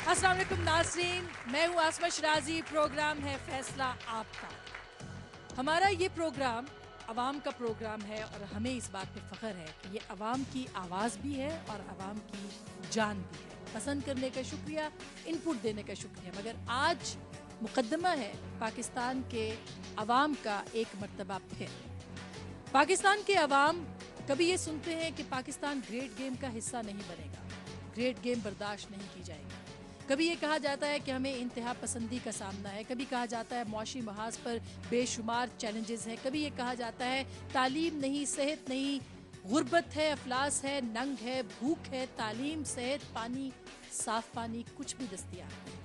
अस्सलाम वालेकुम नाज़रीन, मैं हूँ आसमा शिराजी। प्रोग्राम है फैसला आपका। हमारा ये प्रोग्राम अवाम का प्रोग्राम है और हमें इस बात पे फ़ख्र है कि ये अवाम की आवाज़ भी है और अवाम की जान भी है। पसंद करने का शुक्रिया, इनपुट देने का शुक्रिया। मगर आज मुकदमा है पाकिस्तान के अवाम का एक मर्तबा फिर। पाकिस्तान के अवाम कभी ये सुनते हैं कि पाकिस्तान ग्रेट गेम का हिस्सा नहीं बनेगा, ग्रेट गेम बर्दाश्त नहीं की जाएगी। कभी ये कहा जाता है कि हमें इंतहा पसंदी का सामना है, कभी कहा जाता है मुआशी महाज पर बेशुमार चैलेंजेस हैं, कभी ये कहा जाता है तालीम नहीं, सेहत नहीं, गुर्बत है, अफलास है, नंग है, भूख है, तालीम, सेहत, पानी, साफ पानी कुछ भी दस्तयाब नहीं।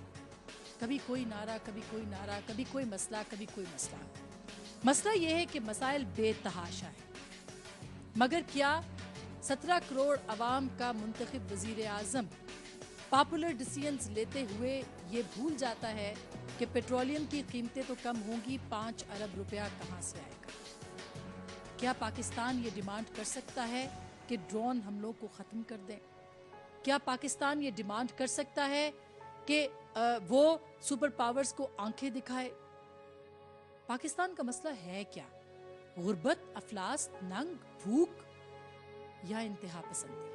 कभी कोई नारा, कभी कोई नारा, कभी कोई मसला, कभी कोई मसला। मसला ये है कि मसाइल बेतहाशा है, मगर क्या 17 करोड़ अवाम का मुंतखब वजीर आज़म पॉपुलर डिसीजंस लेते हुए ये भूल जाता है कि पेट्रोलियम की कीमतें तो कम होंगी, 5 अरब रुपया कहाँ से आएगा? क्या पाकिस्तान ये डिमांड कर सकता है कि ड्रोन हमलों को ख़त्म कर दें? क्या पाकिस्तान ये डिमांड कर सकता है कि वो सुपर पावर्स को आंखें दिखाए? पाकिस्तान का मसला है क्या? गुर्बत, अफलास, नंग, भूख या इंतहा पसंदी?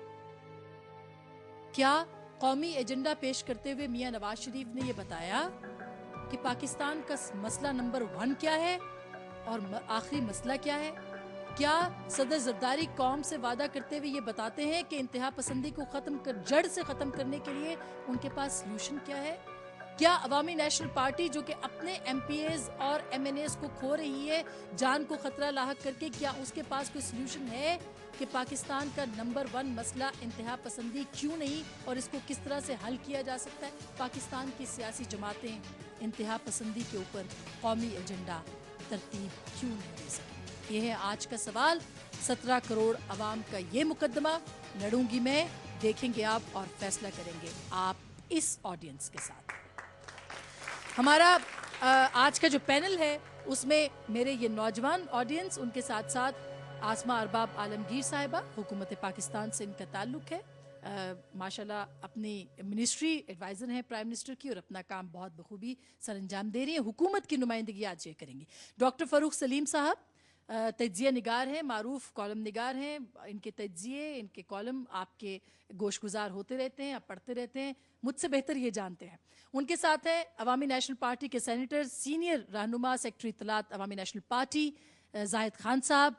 क्या कौमी एजेंडा पेश करते हुए मियां नवाज शरीफ ने यह बताया कि पाकिस्तान का मसला नंबर 1 क्या है और आखिरी मसला क्या है? क्या सदर जरदारी कौम से वादा करते हुए ये बताते हैं कि इंतहा पसंदी को जड़ से खत्म करने के लिए उनके पास सलूशन क्या है? क्या अवामी नेशनल पार्टी जो कि अपने एमपीएज और एमएनएस को खो रही है, जान को खतरा लाहक करके, क्या उसके पास कोई सलूशन है कि पाकिस्तान का नंबर 1 मसला इंतहा पसंदी क्यों नहीं और इसको किस तरह से हल किया जा सकता है? पाकिस्तान की सियासी जमातें इंतहा पसंदी के ऊपर कौमी एजेंडा तरतीब क्यों नहीं दे सकती? ये है आज का सवाल। 17 करोड़ अवाम का ये मुकदमा लड़ूंगी मैं, देखेंगे आप और फैसला करेंगे आप इस ऑडियंस के साथ। हमारा आज का जो पैनल है उसमें मेरे ये नौजवान ऑडियंस, उनके साथ साथ आसमा अरबाब आलमगीर साहिबा, हुकूमत पाकिस्तान से इनका ताल्लुक़ है। माशाल्लाह अपनी मिनिस्ट्री एडवाइज़र हैं प्राइम मिनिस्टर की और अपना काम बहुत बखूबी सर अंजाम दे रही हैं। हुकूमत की नुमाइंदगी आज ये करेंगी डॉक्टर फ़ारूक सलीम साहब, तज्जिया निगार हैं, मारूफ कॉलम निगार हैं। इनके तज्जिए, इनके कॉलम आपके गोशगुजार होते रहते हैं, आप पढ़ते रहते हैं, मुझसे बेहतर ये जानते हैं। उनके साथ हैं अवामी नेशनल पार्टी के सेनेटर, सीनियर रहनुमा सेक्रेटरी इत्तलात अवामी नेशनल पार्टी जाहिद खान साहब।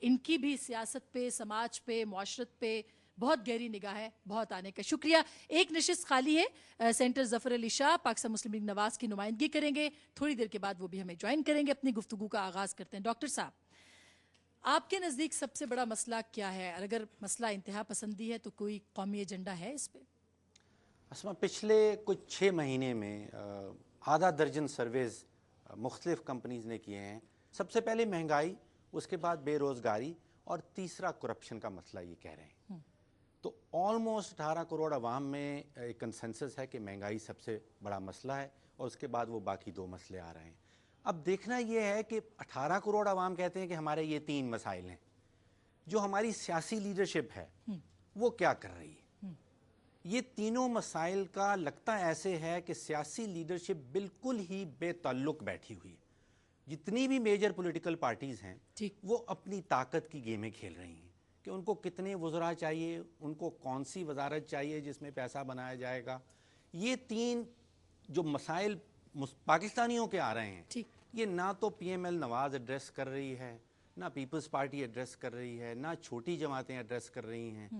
इनकी भी सियासत पे, समाज पे, मुआशरत पे बहुत गहरी निगाह है। बहुत आने का शुक्रिया। एक नशिस्त खाली है, सेंटर जफर अली शाह पाकिस्तान मुस्लिम लीग नवाज की नुमाइंदगी करेंगे। थोड़ी देर के बाद वो भी हमें ज्वाइन करेंगे। अपनी गुफ्तगू का आगाज करते हैं। डॉक्टर साहब, आपके नज़दीक सबसे बड़ा मसला क्या है? अगर मसला इंतहा पसंदी है तो कोई कौमी एजेंडा है इस पर? असमा पिछले कुछ 6 महीने में आधा दर्जन सर्वेज़ मुख्तलिफ कंपनीज़ ने किए हैं। सबसे पहले महंगाई, उसके बाद बेरोज़गारी और तीसरा करप्शन का मसला ये कह रहे हैं। तो ऑलमोस्ट 18 करोड़ अवाम में एक कंसेंसस है कि महंगाई सबसे बड़ा मसला है और उसके बाद वो बाकी 2 मसले आ रहे हैं। अब देखना ये है कि 18 करोड़ अवाम कहते हैं कि हमारे ये 3 मसाइल हैं, जो हमारी सियासी लीडरशिप है वो क्या कर रही है? ये तीनों मसाइल का लगता ऐसे है कि सियासी लीडरशिप बिल्कुल ही बेताल्लुक बैठी हुई है। जितनी भी मेजर पॉलिटिकल पार्टीज़ हैं वो अपनी ताकत की गेमें खेल रही हैं कि उनको कितने वज़रा चाहिए, उनको कौन सी वजारत चाहिए जिसमें पैसा बनाया जाएगा। ये 3 जो मसाइल पाकिस्तानियों के आ रहे हैं, ये ना तो PML नवाज एड्रेस कर रही है, ना पीपल्स पार्टी एड्रेस कर रही है, ना छोटी जमातें एड्रेस कर रही हैं।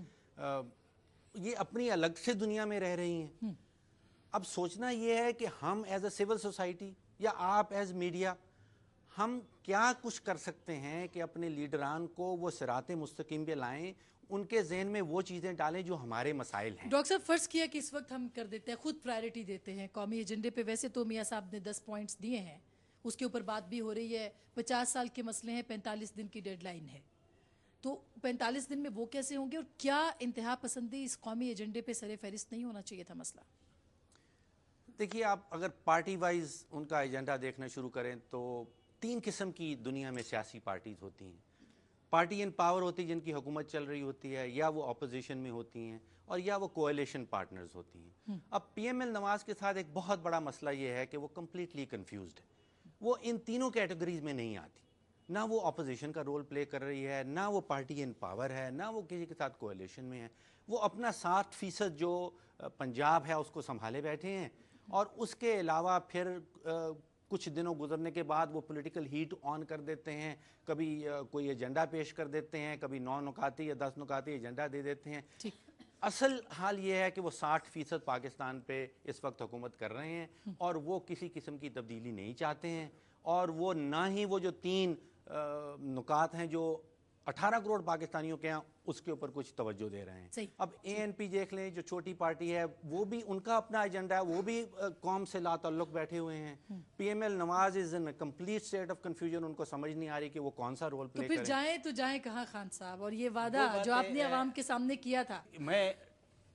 ये अपनी अलग से दुनिया में रह रही हैं। अब सोचना ये है कि हम एज अ सिविल सोसाइटी या आप एज मीडिया, हम क्या कुछ कर सकते हैं कि अपने लीडरान को वो सिराते मुस्तकीम पे लाएं, उनके जहन में वो चीज़ें डालें जो हमारे मसाइल हैं। डॉक्टर साहब, फ़र्ज़ किया कि इस वक्त हम कर देते हैं, खुद प्रायोरिटी देते हैं कौमी एजेंडे पे। वैसे तो मियाँ साहब ने 10 पॉइंट्स दिए हैं, उसके ऊपर बात भी हो रही है। 50 साल के मसले हैं, 45 दिन की डेडलाइन है, तो 45 दिन में वो कैसे होंगे? और क्या इंतहा पसंदी इस कौमी एजेंडे पे सरे फहरिस्त नहीं होना चाहिए था मसला? देखिए, आप अगर पार्टी वाइज उनका एजेंडा देखना शुरू करें तो 3 किस्म की दुनिया में सियासी पार्टीज़ होती हैं। पार्टी इन पावर होती है जिनकी हुकूमत चल रही होती है, या वो अपोजिशन में होती हैं, اور یا وہ کولیشن پارٹنرز ہوتی ہیں. اب پی ایم ایل نواز کے ساتھ ایک بہت بڑا مسئلہ یہ ہے کہ وہ کمپلیٹلی کنفیوزڈ ہے. وہ ان تینوں کیٹیگریز میں نہیں آتی. نہ وہ اپوزیشن کا رول پلے کر رہی ہے, نہ وہ پارٹی ان پاور ہے, نہ وہ کسی کے ساتھ کولیشن میں ہے. وہ اپنا 60% جو پنجاب ہے اس کو سنبھالے بیٹھے ہیں, اور اس کے علاوہ پھر کچھ دنوں گزرنے کے بعد وہ پولیٹیکل ہیٹ آن کر دیتے ہیں. کبھی کوئی ایجنڈا پیش کر دیتے ہیں, کبھی 9 نکاتی یا 10 نکاتی ایجنڈا دے دیتے ہیں. اصل حال یہ ہے کہ وہ 60% پاکستان پہ اس وقت حکومت کر رہے ہیں, اور وہ کسی قسم کی تبدیلی نہیں چاہتے ہیں, اور وہ نہ ہی وہ جو 3 نکات ہیں جو 18 کروڑ پاکستانیوں کے ہیں اس کے اوپر کچھ توجہ دے رہے ہیں. اب اے این پی دیکھ لیں, جو چھوٹی پارٹی ہے, وہ بھی ان کا اپنا ایجنڈا ہے, وہ بھی قوم سے لا تعلق بیٹھے ہوئے ہیں. P M L Nawaz is in complete state of confusion. ان کو سمجھ نہیں آ رہی کہ وہ کون سا رول پلے کریں. تو پھر جائیں تو جائیں کہاں خان صاحب؟ اور یہ وعدہ جو آپ نے عوام کے سامنے کیا تھا, میں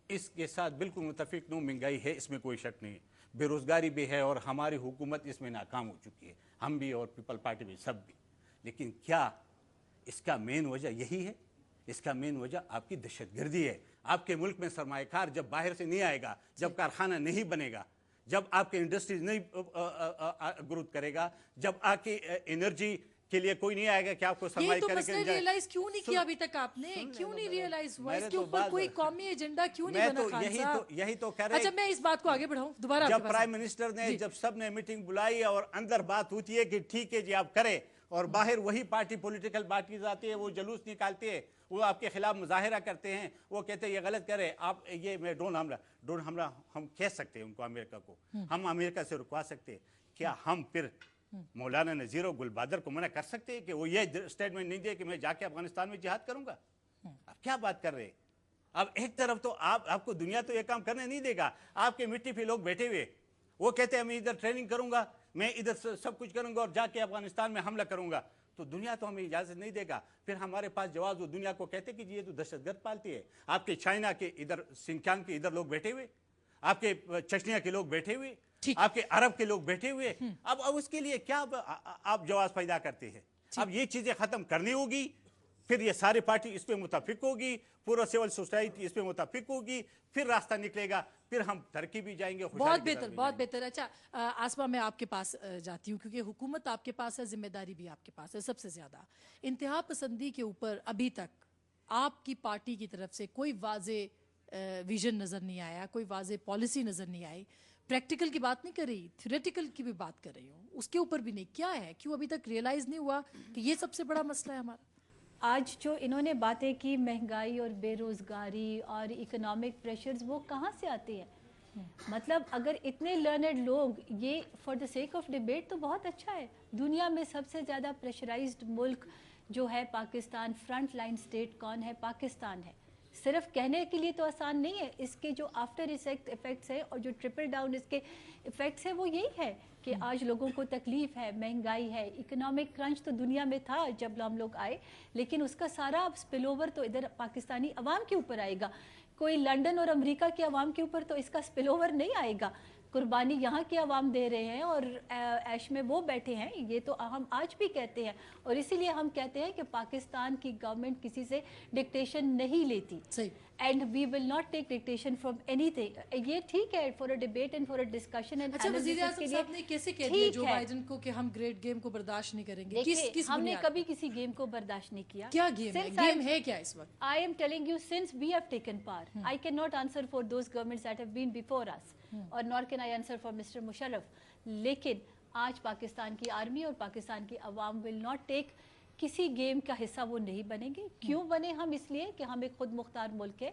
اس کے ساتھ بالکل متفق ہوں. مہنگائی ہے, اس میں کوئی شک نہیں. بے روزگاری بھی ہے, اور ہماری حکومت اس میں ناکام ہو چکی ہے, ہم بھی اور پیپل پارٹی بھی, سب بھی. لیکن کیا اس کا مین وجہ یہی ہے؟ اس کا مین وجہ آپ کی دہشت گردی ہے. آپ کے ملک میں سرمایہ کار جب باہر سے نہیں آئے گا, جب کارخانہ نہیں بنے گا, جب آپ کے انڈسٹریز نہیں گروتھ کرے گا, جب آپ کی انرجی کے لیے کوئی نہیں آئے گا کہ آپ کو سرمایہ یہ تو مسئلہ ریئلائز کیوں نہیں کیا ابھی تک آپ نے؟ کیوں نہیں ریئلائز ہوا اس کے اوپر کوئی قومی ایجنڈا کیوں نہیں بنا خان صاحب؟ یہی تو کہہ رہے. اچھا میں اس بات کو آگے بڑھاؤں دوبارہ. جب پرائم منسٹر نے, جب سب نے میٹنگ بلائی اور اندر بات ہوتی ہے کہ ٹھیک ہے جی آپ کریں, اور باہر وہی پارٹی پولیٹیکل پارٹیز آتی ہے, وہ جلوس نکالتے ہیں, وہ آپ کے خلاف مظاہرہ کرتے ہیں, وہ کہتے ہیں یہ غلط کرے آپ, یہ میں ڈرون حملہ ہم کہہ سکتے ہیں ان کو, امریکہ کو ہم امریکہ سے رکوا سکتے ہیں. کیا ہم پھر مولانا نذیر و گل بہادر کو منع کر سکتے ہیں کہ وہ یہ اسٹیٹمنٹ نہیں دے کہ میں جا کے افغانستان میں جہاد کروں گا؟ آپ کیا بات کر رہے ہیں؟ اب ایک طرف تو آپ کو دنیا تو یہ کام کرنے نہیں دے گا. آپ کے مٹی پہ لوگ بیٹھے ہوئے, وہ کہتے ہیں میں ادھر ٹریننگ کروں گا, میں ادھر سب کچھ کروں گا اور جا کے افغانستان میں حملہ کروں گا, تو دنیا تو ہمیں اجازت نہیں دے گا. پھر ہمارے پاس جواز, وہ دنیا کو کہتے کہ یہ تو دہشت گرد پالتی ہے. آپ کے چائنا کے ادھر سنکیانگ کے ادھر لوگ بیٹھے ہوئے, آپ کے چچنیا کے لوگ بیٹھے ہوئے, آپ کے عرب کے لوگ بیٹھے ہوئے. اب اس کے لیے کیا آپ جواز پیدا کرتے ہیں؟ اب یہ چیزیں ختم کرنی ہوگی, پھر یہ ساری پارٹی اس پہ متفق ہوگی, پورا سول سوسائٹی اس پہ متفق ہوگی, پھر راستہ نکلے گا, پھر ہم ترقی بھی جائیں گے. بہت بہتر, بہت بہتر. اچھا آسما میں آپ کے پاس جاتی ہوں, کیونکہ حکومت آپ کے پاس ہے, ذمہ داری بھی آپ کے پاس ہے سب سے زیادہ. انتہا پسندی کے اوپر ابھی تک آپ کی پارٹی کی طرف سے کوئی واضح ویژن نظر نہیں آیا, کوئی واضح پالیسی نظر نہیں آئی. پریکٹیکل کی بات نہیں کر رہی, تھیوریٹیکل کی بھی بات کر رہی ہوں, اس کے اوپر بھی نہیں. کیا ہے, کیوں ابھی تک ریئلائز نہیں ہوا کہ یہ سب سے بڑا مسئلہ ہے ہمارا؟ آج جو انہوں نے باتیں کی, مہنگائی اور بے روزگاری اور اکنامک پریشرز, وہ کہاں سے آتے ہیں؟ مطلب اگر اتنے لرنڈ لوگ, یہ for the sake of debate تو بہت اچھا ہے. دنیا میں سب سے زیادہ پریشرائزڈ ملک جو ہے پاکستان, فرنٹ لائن سٹیٹ کون ہے؟ پاکستان ہے. صرف کہنے کے لیے تو آسان نہیں ہے, اس کے جو آفٹر ایفیکٹس ہے اور جو ٹرپل ڈاؤن اس کے ایفیکٹس ہیں وہ یہی ہے کہ آج لوگوں کو تکلیف ہے, مہنگائی ہے, اکنامک کرنچ تو دنیا میں تھا جب ہم لوگ آئے, لیکن اس کا سارا اسپل اوور تو ادھر پاکستانی عوام کے اوپر آئے گا. کوئی لنڈن اور امریکہ کے عوام کے اوپر تو اس کا اسپل اوور نہیں آئے گا. قربانی یہاں کے عوام دے رہے ہیں اور ایش میں وہ بیٹھے ہیں, یہ تو ہم آج بھی کہتے ہیں. اور اسی لیے ہم کہتے ہیں کہ پاکستان کی گورنمنٹ کسی سے ڈکٹیشن نہیں لیتی, and we will not take dictation from anything. یہ ٹھیک ہے for a debate and for a discussion. اچھا وزیر اعظم صاحب نے کیسے کہہ دیا جو بائیڈن کو کہ ہم گریٹ گیم کو برداشت نہیں کریں گے؟ ہم نے کبھی کسی گیم کو برداشت نہیں کیا. کیا گیم ہے؟ گیم ہے کیا اس وقت؟ I am telling you, since we have taken power, I cannot answer for those governments that have been before us, or nor can I answer for Mr. Musharraf. لیکن آج پاکستان کی آرمی اور پاکستان کی عوام will not take کسی game کا حصہ, وہ نہیں بنیں گے. کیوں بنے ہم؟ اس لیے کہ ہم ایک خود مختار ملک ہے,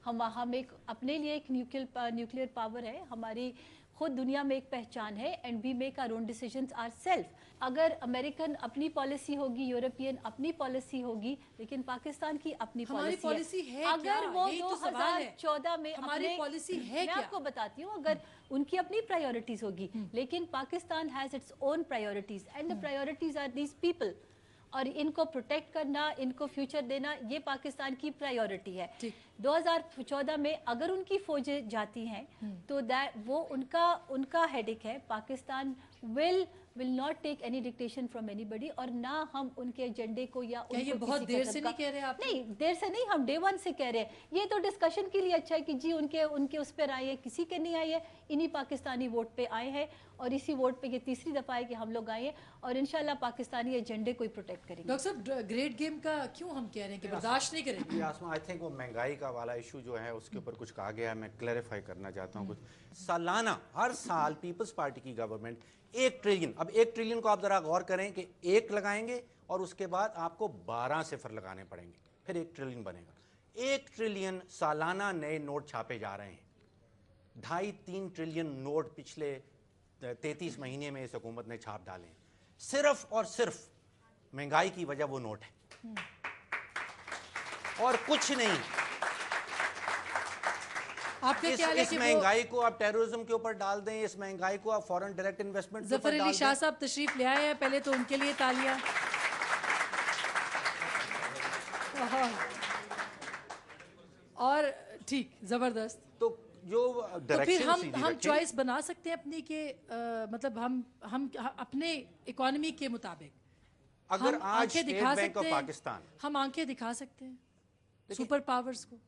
ہم ایک اپنے لیے ایک نیوکلیئر پاور ہے, ہماری خود دنیا میں ایک پہچان ہے, and we make our own decisions our self. اگر امریکن اپنی پالیسی ہوگی, یورپین اپنی پالیسی ہوگی, لیکن پاکستان کی اپنی پالیسی ہے. اگر وہ 2014 میں ہماری پالیسی ہے, میں آپ کو بتاتی ہوں, اگر ان کی اپنی پرائیورٹیز ہوگی, لیکن Pakistan has its own priorities, and the priorities are these people, اور ان کو پروٹیکٹ کرنا, ان کو فیوچر دینا, یہ پاکستان کی پرائیورٹی ہے. 2014 में अगर उनकी फौजें जाती हैं तो वो उनका हेडेक है. Pakistan will not take any dictation from anybody, और ना हम उनके एजेंडे को या क्या ये बहुत देर से नहीं कह रहे आप? नहीं, देर से नहीं, हम डे 1 से कह रहे हैं. ये तो डिस्कशन के लिए अच्छा है कि जी उनके उस पर आए हैं, किसी के नहीं आए हैं, इन्हीं पाकिस्तानी वोट पे आए हैं, और इसी वोट पे ये तीसरी दफा है कि हम लोग आए हैं, और इंशाल्लाह पाकिस्तानी एजेंडे को ही प्रोटेक्ट करेंगे. डॉक्टर साहब, ग्रेट गेम का क्यों हम कह रहे हैं कि बर्दाश्त नहीं करेंगे? आई थिंक वो महंगाई का वाला इशू जो है उसके ऊपर कुछ कहा गया है, मैं क्लैरिफाई करना चाहता हूँ कुछ. सालाना हर साल पीपल्स पार्टी की गवर्नमेंट 1 ट्रिलियन, अब 1 ट्रिलियन को आप जरा गौर करें कि 1 लगाएंगे और उसके बाद आपको 12 सिफर लगाने पड़ेंगे, फिर 1 ट्रिलियन बनेगा. 1 ट्रिलियन सालाना नए नोट छापे जा रहे हैं. 2.5-3 ट्रिलियन नोट पिछले 33 महीने में इस हुकूमत ने छाप डाले हैं. सिर्फ और सिर्फ महंगाई की वजह वो नोट है और कुछ नहीं. आपका क्या है इस कि महंगाई को आप टेररिज्म के ऊपर डाल दें, इस महंगाई को आप फॉरेन डायरेक्ट इन्वेस्टमेंट के ऊपर जफर डाल अली दें. शाह साहब तशरीफ ले आए हैं, पहले तो उनके लिए तालियां. और ठीक, जबरदस्त. तो जो तो फिर डायरेक्शन हम चॉइस बना सकते हैं अपनी के मतलब हम अपने इकोनॉमी के मुताबिक अगर हम आज आंखें स्टेट दिखा बैंक ऑफ सकते हैं, पाकिस्तान, हम आंखें दिखा सकते हैं सुपर पावर्स को.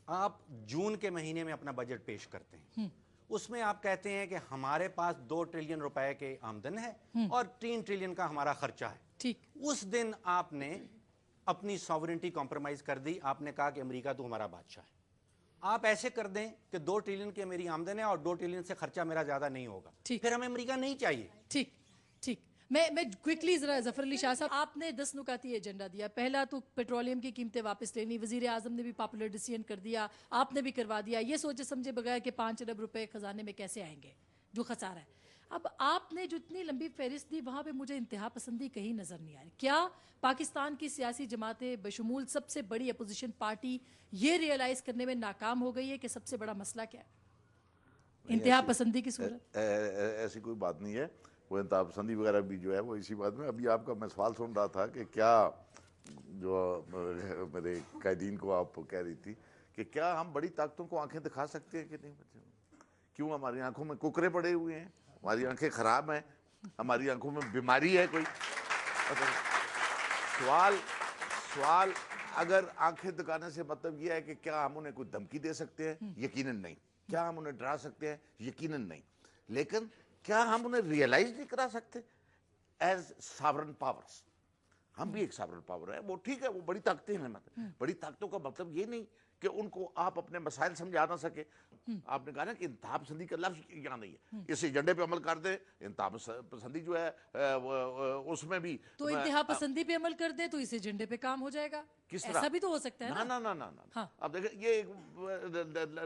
आप जून के महीने में अपना बजट पेश करते हैं, उसमें आप कहते हैं कि हमारे पास 2 ट्रिलियन रुपए के आमदन है और 3 ट्रिलियन का हमारा खर्चा है. ठीक. उस दिन आपने अपनी सॉवरेनिटी कॉम्प्रोमाइज कर दी. आपने कहा कि अमेरिका तो हमारा बादशाह है. आप ऐसे कर दें कि 2 ट्रिलियन की मेरी आमदन है और 2 ट्रिलियन से खर्चा मेरा ज्यादा नहीं होगा, ठीक. फिर हमें अमेरिका नहीं चाहिए. ठीक ठीक. मैं क्विकली जरा जफर अली शाह साहब, आपने 10 नुकाती एजेंडा दिया. पहला तो पेट्रोलियम की कीमतें वापस लेनी, वजीर आजम ने भी पॉपुलर डिसीजन कर दिया, आपने भी करवा दिया. ये सोचे समझे बगैर कि 5 अरब रुपए खजाने में कैसे आएंगे, जो खसारा है. अब आपने जो इतनी लंबी फहरिस्त दी, वहां पे मुझे इंतहा पसंदी कहीं नजर नहीं आ रही. क्या पाकिस्तान की सियासी जमातें बशमूल सबसे बड़ी अपोजिशन पार्टी ये रियलाइज करने में नाकाम हो गई है कि सबसे बड़ा मसला क्या है? इंतहा पसंदी की सूरत? ऐसी कोई बात नहीं है. वो इंतहा पसंदी वगैरह भी जो है वो इसी बात में. अभी आपका मैं सवाल सुन रहा था कि क्या जो मेरे कैदीन को आप कह रही थी कि क्या हम बड़ी ताकतों को आंखें दिखा सकते हैं कि नहीं. क्यों हमारी आंखों में कुकरे पड़े हुए हैं, हमारी आंखें खराब हैं, हमारी आंखों में बीमारी है कोई? सवाल अगर आंखें दिखाने से मतलब यह है कि क्या हम उन्हें कोई धमकी दे सकते हैं? यकीनन नहीं. क्या हम उन्हें डरा सकते हैं? यकीनन नहीं. लेकिन क्या हम उन्हें रियलाइज नहीं करा सकते एज सॉवरेन पावर्स? हम भी एक सॉवरेन पावर है, वो ठीक है, वो बड़ी ताकतें हैं. मतलब बड़ी ताकतों का मतलब ये नहीं कि उनको आप अपने मसाइल समझा ना सके. आपने कहा ना कि इंतहा पसंदी का लफ्ज यहाँ नहीं है. इस एजेंडे पे अमल कर दे. इंतहा पसंदी जो है उसमें भी तो इंतहा पसंदी पे अमल कर दे तो इस एजेंडे पे काम हो जाएगा. किस तरह? ऐसा भी तो हो सकता है ना. ना. हाँ. अब देखिए ये एक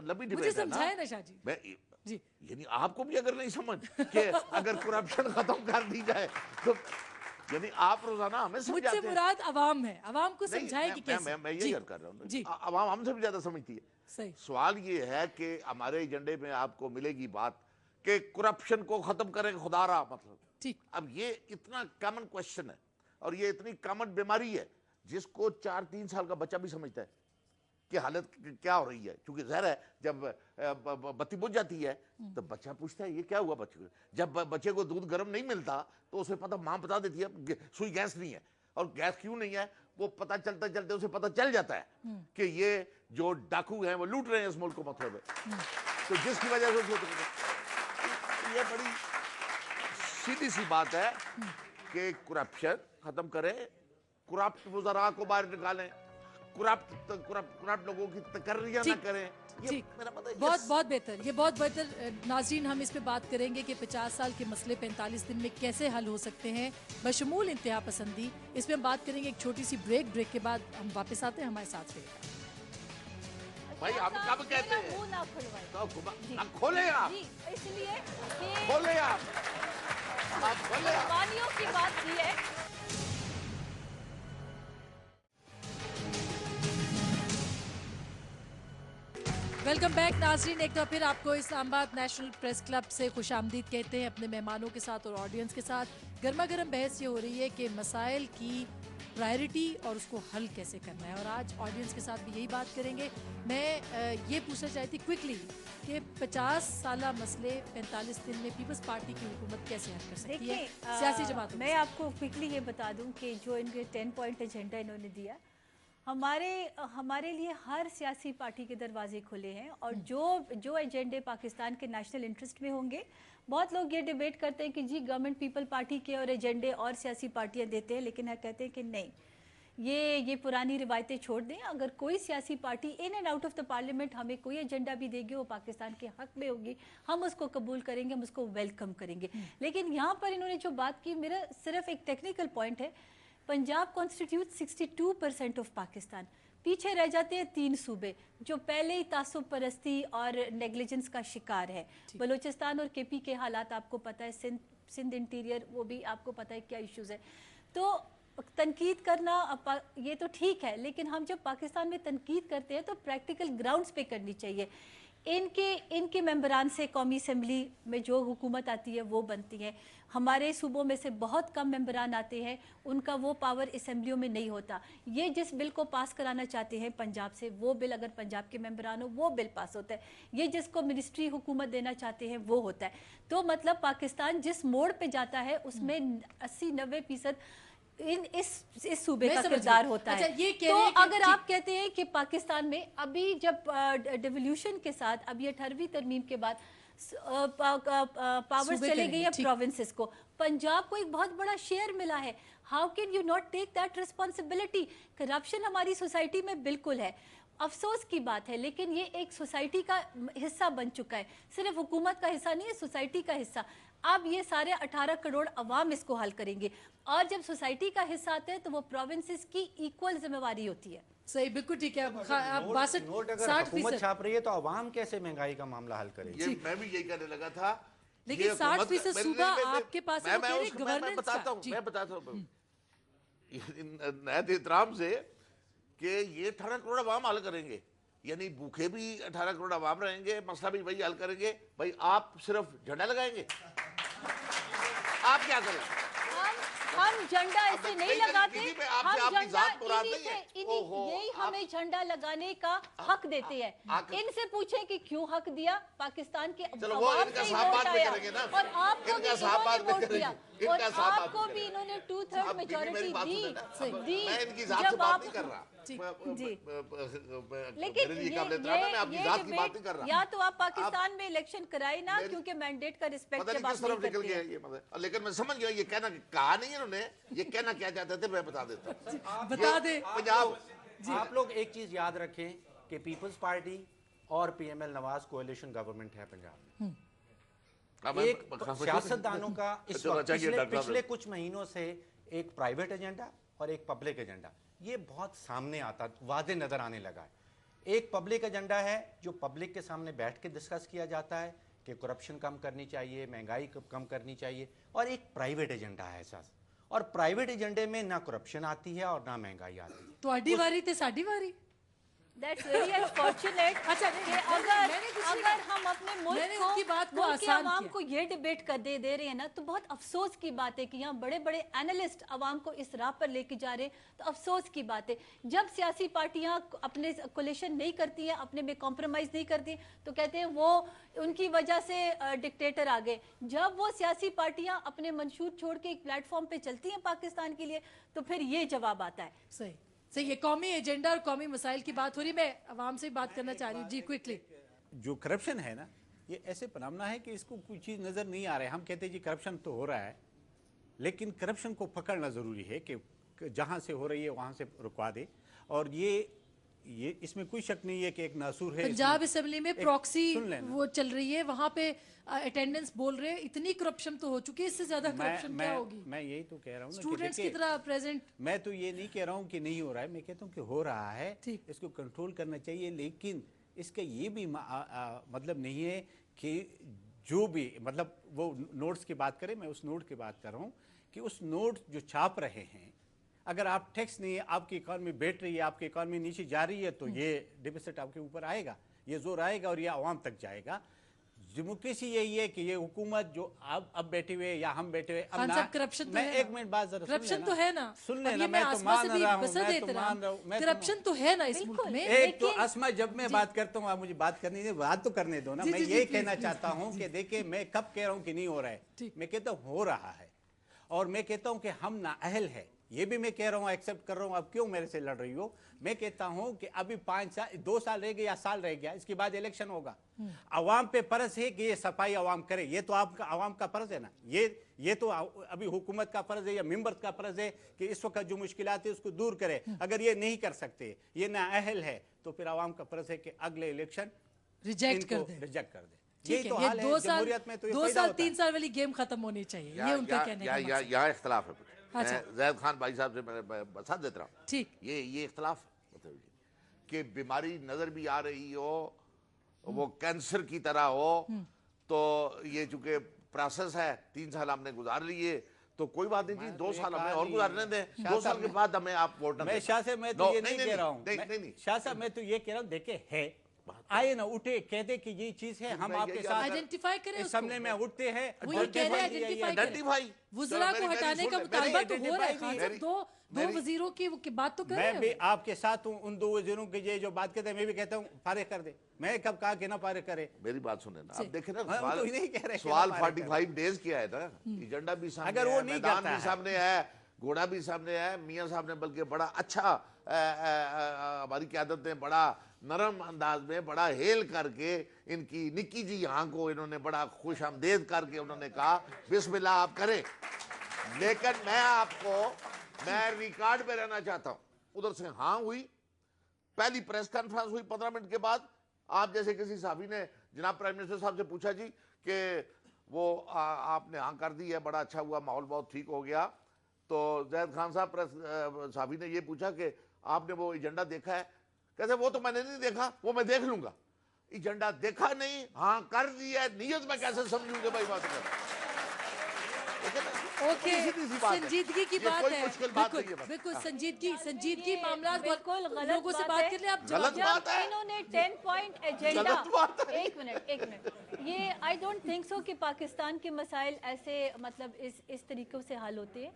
लंबी डिबेट मुझे है ना. समझाए ना शाह जी. जी. यानी आपको भी अगर नहीं समझ कि अगर करप्शन खत्म कर दी जाए तो यानी आप रोजाना हमें समझाते मुझसे हैं. मुराद अवाम है, अवाम को नहीं, समझाए कि कैसे. मैं यही अर्ज कर रहा हूँ. जी. आवाम हमसे भी ज्यादा समझती है. सही. सवाल ये है कि हमारे एजेंडे में आपको मिलेगी बात कि करप्शन को खत्म करें खुदारा. मतलब ठीक. अब ये इतना कॉमन क्वेश्चन है और ये इतनी कॉमन बीमारी है जिसको 4-3 साल का बच्चा भी समझता है कि हालत क्या हो रही है. क्योंकि ज़ाहिर है जब बत्ती बुझ जाती है तो बच्चा पूछता है ये क्या हुआ बच्चे को. जब बच्चे को दूध गर्म नहीं मिलता तो उसे पता, माँ बता देती है सुई गैस नहीं है. और गैस क्यों नहीं है वो पता चलते चलते उसे पता चल जाता है कि ये जो डाकू हैं वो लूट रहे हैं इस मुल्क को. मतलब तो जिसकी वजह से ये बड़ी सीधी सी बात है कि करप्शन खत्म करें, करप्ट वज़रा को बाहर निकालें, करप्ट लोगों की तकर्रियां ना करें. ठीक. बहुत बेहतर, ये बहुत बेहतर. नाज़रीन, हम इस पे बात करेंगे कि 50 साल के मसले 45 दिन में कैसे हल हो सकते हैं बशमूल इंतहा पसंदी. इस पे हम बात करेंगे एक छोटी सी ब्रेक के बाद हम वापस आते हैं. हमारे साथ रहिएगा. भाई हम कब कहते हैं मुंह ना खुलवाएं. तो खोले आप. इसलिए खोले आप खोले. कुर्बानियों की बात की है. वेलकम बैक नाज़रीन. एक बार फिर आपको इस्लामाबाद नेशनल प्रेस क्लब से खुशामदीद कहते हैं अपने मेहमानों के साथ और ऑडियंस के साथ. गर्मा गर्म बहस ये हो रही है कि मसाइल की प्रायोरिटी और उसको हल कैसे करना है। और आज ऑडियंस के साथ भी यही बात करेंगे। मैं ये पूछना चाहती क्विकली कि 50 साला मसले 45 दिन में पीपल्स पार्टी की हुकूमत कैसे हल कर सकती है सियासी जमातों मैं आपको क्विकली ये बता दूं कि जो इनके 10 पॉइंट एजेंडा इन्होंने दिया, हमारे लिए हर सियासी पार्टी के दरवाजे खुले हैं और जो एजेंडे पाकिस्तान के नेशनल इंटरेस्ट में होंगे। बहुत लोग ये डिबेट करते हैं कि जी गवर्नमेंट पीपल पार्टी के और एजेंडे और सियासी पार्टियां देते हैं, लेकिन हम कहते हैं कि नहीं, ये पुरानी रिवायतें छोड़ दें। अगर कोई सियासी party in and out of the parliament हमें कोई एजेंडा भी देगी, वो पाकिस्तान के हक में होगी, हम उसको कबूल करेंगे, हम उसको वेलकम करेंगे। लेकिन यहाँ पर इन्होंने जो बात की, मेरा सिर्फ एक टेक्निकल पॉइंट है, पंजाब कॉन्स्टिट्यूट 62% ऑफ पाकिस्तान, पीछे रह जाते हैं 3 सूबे जो पहले ही तासुब परस्ती और नेग्लिजेंस का शिकार है। बलूचिस्तान और केपी के हालात आपको पता है, सिंध इंटीरियर वो भी आपको पता है क्या इश्यूज़ है। तो तनकीद करना ये तो ठीक है, लेकिन हम जब पाकिस्तान में तनकीद करते हैं तो प्रैक्टिकल ग्राउंड्स पे करनी चाहिए। इनके मेंबरान से कौमी असम्बली में जो हुकूमत आती है वो बनती है। हमारे सूबों में से बहुत कम मेंबरान आते हैं, उनका वो पावर असम्बलियों में नहीं होता। ये जिस बिल को पास कराना चाहते हैं पंजाब से, वो बिल अगर पंजाब के मेंबरान हो वो बिल पास होता है। ये जिसको मिनिस्ट्री हुकूमत देना चाहते हैं वो होता है। तो मतलब पाकिस्तान जिस मोड़ पे जाता है उसमें 80-90% इस सूबे का किरदार होता है। तो अगर आप कहते हैं कि पाकिस्तान में अभी जब डिवोल्यूशन के साथ, अभी 18वीं तरमीम के बाद पावर चले गई है प्रोविंसेस को, पंजाब को एक बहुत बड़ा शेयर मिला है। How can you not take that responsibility? Corruption हमारी सोसाइटी में बिल्कुल है, अफसोस की बात है, लेकिन ये एक सोसाइटी का हिस्सा बन चुका है, सिर्फ हुकूमत का हिस्सा नहीं है, सोसाइटी का हिस्सा। अब ये सारे 18 करोड़ अवाम इसको हल करेंगे, और जब सोसाइटी का हिस्सा आता है तो वो प्रोविंसेस की इक्वल जिम्मेवारी होती है। सही, बिल्कुल ठीक है। आप 62-60% हुकूमत छाप रही है तो अवाम कैसे महंगाई का मामला हल करेगी? ये मैं भी यही कहने लगा था। लेकिन 60% सूबा आपके पास है, मैं बताता हूँ नहायत एहतराम से कि ये 18 करोड़ अवाम हल करेंगे, यानी भूखे भी 18 करोड़ अवाम रहेंगे, मसला भी वही हल करेंगे। भाई आप सिर्फ झंडा लगाएंगे, आप क्या करें? हम झंडा ऐसे नहीं लगाते, हम झंडा यही हमें झंडा लगाने का हक देते हैं। इनसे पूछें कि क्यों हक दिया, पाकिस्तान के अवाम से ही वोट आया, और आपको भी इन्होंने वोट दिया, और आपको भी इन्होंने 2/3 मेजॉरिटी दी। जब आप लेकिन या तो आप पाकिस्तान में इलेक्शन कराए ना, क्योंकि मैंडेट का रिस्पेक्ट जब आप नहीं करते हैं। लेकिन मैं समझ गया ये कहना कहा नहीं है उन्होंने, ये कहना क्या चाहते थे मैं बता देता हूँ। बता दे पंजाब, आप लोग एक चीज याद रखें कि पीपल्स पार्टी और PML नवाज कोalition गवर्नमेंट है पंजाब में। एक सियासतदानों का इस वक्त पिछले कुछ महीनों से एक प्राइवेट एजेंडा और एक पब्लिक एजेंडा ये बहुत सामने आता, वाज़े नजर आने लगा है। एक पब्लिक एजेंडा है जो पब्लिक के सामने बैठ के डिस्कस किया जाता है कि करप्शन कम करनी चाहिए, महंगाई कम करनी चाहिए, और एक प्राइवेट एजेंडा है ऐसा, और प्राइवेट एजेंडे में ना करप्शन आती है और ना महंगाई आती है। तो आडी वारी ते साडी वारी। That's very unfortunate। अच्छा, अगर हम अपने मुल्क के आवाम को ये डिबेट कर दे रहे हैं ना, तो बहुत अफसोस की बात है कि यहाँ बड़े बड़े एनालिस्ट आवाम को इस राह पर लेके जा रहे हैं। तो अफसोस की बात है, जब सियासी पार्टियाँ अपने कोलिशन नहीं करती हैं, अपने में कॉम्प्रोमाइज़ नहीं करती, तो कहते हैं वो उनकी वजह से डिक्टेटर आ गए। जब वो सियासी पार्टियाँ अपने मंशूर छोड़ के एक प्लेटफॉर्म पे चलती हैं पाकिस्तान के लिए, तो फिर ये जवाब आता है। सही सही, ये कौमी एजेंडा और कौमी मसाइल की बात हो रही। मैं आवाम से बात करना चाह रही हूँ जी, क्विकली। जो करप्शन है ना, ये ऐसे पनामना है कि इसको कोई चीज़ नज़र नहीं आ रहा है। हम कहते हैं जी करप्शन तो हो रहा है, लेकिन करप्शन को पकड़ना ज़रूरी है कि जहाँ से हो रही है वहाँ से रुकवा दे। और ये इसमें कोई शक नहीं है कि एक नासूर है। पंजाब असेंबली में प्रॉक्सी वो चल रही है, वहाँ पे अटेंडेंस बोल रहे हैं, इतनी करप्शन तो हो चुकी है, इससे ज्यादा करप्शन क्या होगी? मैं यही तो कह रहा हूँ, स्टूडेंट्स की तरह प्रेजेंट। मैं तो ये नहीं कह रहा हूँ कि नहीं हो रहा है, मैं कहता हूँ कि हो रहा है, इसको कंट्रोल करना चाहिए। लेकिन इसका ये भी मतलब नहीं है कि जो भी मतलब वो नोट्स की बात करें, मैं उस नोट की बात कर रहा हूँ कि उस नोट जो छाप रहे हैं, अगर आप टैक्स नहीं है, आपकी इकॉनमी बैठ रही है, आपकी इकॉनमी नीचे जा रही है, तो ये डिफिसिट आपके ऊपर आएगा, ये जोर आएगा और ये आवाम तक जाएगा। डेमोक्रेसी यही है कि ये हुकूमत जो अब बैठे हुए या हम बैठे हुए, अब खान ना साहब करप्शन तो मैं है एक ना। मिनट बात जरा करप्शन तो है ना, सुन अब लेना, ये मैं तो आसमा से मान भी रहा हूँ, बसर मैं देते तो रहा मान रहा हूँ, मैं तो करप्शन तो है ना इस मुल्क बिल्कुल। में। एक तो लेकिन- अस्मा, जब मैं बात करता हूँ आप मुझे बात करनी है, बात तो करने दो ना। जी, मैं जी, जी, यही प्लीज, कहना प्लीज, चाहता हूँ कि देखिए, मैं कब कह रहा हूँ कि नहीं हो रहा है, ठीक। मैं कहता हूँ हो रहा है, और मैं कहता हूँ कि हम ना अहल है, ये भी मैं कह रहा हूँ, एक्सेप्ट कर रहा हूँ। अब क्यों मेरे से लड़ रही हो? मैं कहता हूँ कि अभी 5 साल 2 साल रह गए या साल रह गया, इसके बाद इलेक्शन होगा। अवाम पे फर्ज है कि ये सफाई अवाम करे, ये तो आपका अवाम का फर्ज है ना। ये तो अभी हुकूमत का फर्ज है या मेंबर का फर्ज है कि इस वक्त जो मुश्किलात है उसको दूर करे। अगर ये नहीं कर सकते, ये ना अहल है, तो फिर अवाम का फर्ज है कि अगले इलेक्शन रिजेक्ट कर दे। रिजेक्ट कर दे। ठीक यही तो है, ये हाल है 2 साल जमहूरियत में, तो ये 2 फायदा साल होता है। 3 साल वाली गेम खत्म होनी चाहिए, ये उनका कहने का मकसद। यहाँ इख्तलाफ है कुछ। अच्छा। मैं जैद खान भाई साहब से मैं साथ देता रहा हूँ। ठीक। ये इख्तलाफ मतलब कि बीमारी नजर भी आ रही हो, वो कैंसर की तरह हो, तो ये चूंकि प्रोसेस है, 3 साल हमने गुजार लिए, तो कोई बात नहीं जी, 2 साल हमें और गुजारने दें, 2 साल के बाद हमें आप वोट न मैं दें। शाह से मैं तो No, ये नहीं कह रहा हूँ, नहीं शाह साहब मैं तो ये कह रहा हूँ, देखे है, आए ना उठे, कहते कि ये चीज है, हम मैं आपके यही साथ आइडेंटिफाई करें इस उसको। सामने में उठते हैं। वो ये कह रहे हैं आइडेंटिफाई करें। आइडेंटिफाई वुज़रा को हटाने का मुतालबा तो हो रहा है खान साहब, मेरी- दो वजीरों की बात तो कर रहे मैं भी हैं। आपके साथ हूँ, उन 2 वजीरों की ये जो बात कहते हैं, मैं भी कहता हूँ फारिग कर दे। मैं कब कहा कि ना फारिग करे? मेरी बात सुने ना, जी। अब देखे ना, हम तो नहीं कह रहे कि सवाल ना 45 डेज किया है ना, एजेंडा भी सामने अगर वो है, नहीं मैदान करता भी है। सामने है, घोड़ा भी सामने है, मियां साहब ने बल्कि बड़ा अच्छा हमारी क़यादत ने बड़ा नरम अंदाज में बड़ा हेल करके इनकी निक्की जी यहाँ को इन्होंने बड़ा खुश आमदेद करके उन्होंने कहा बिस्मिल्लाह आप करें। लेकिन मैं रिकॉर्ड पे रहना चाहता हूँ। उधर से हाँ हुई, पहली प्रेस कॉन्फ्रेंस हुई 15 मिनट के बाद, आप जैसे किसी साहबी ने जनाब प्राइम मिनिस्टर साहब से पूछा जी कि वो आपने हाँ कर दी है, बड़ा अच्छा हुआ, माहौल बहुत ठीक हो गया। तो जैद खान साहब प्रेस साहबी ने ये पूछा कि आपने वो एजेंडा देखा है? कहते वो तो मैंने नहीं देखा, वो मैं देख लूंगा। एजेंडा देखा नहीं, हाँ कर दिया, नियत में कैसे समझूंगे भाई बात कर। ओके, संजीदगी की बात है, बिल्कुल संजीदगी मामला, बिल्कुल गलत लोगों से बात कर ले आप। गलत बात है। इन्होंने 10 पॉइंट एजेंडा, गलत बात है। एक मिनट, ये आई डोंट थिंक सो कि पाकिस्तान के मसाइल ऐसे मतलब इस तरीकों से हल होते हैं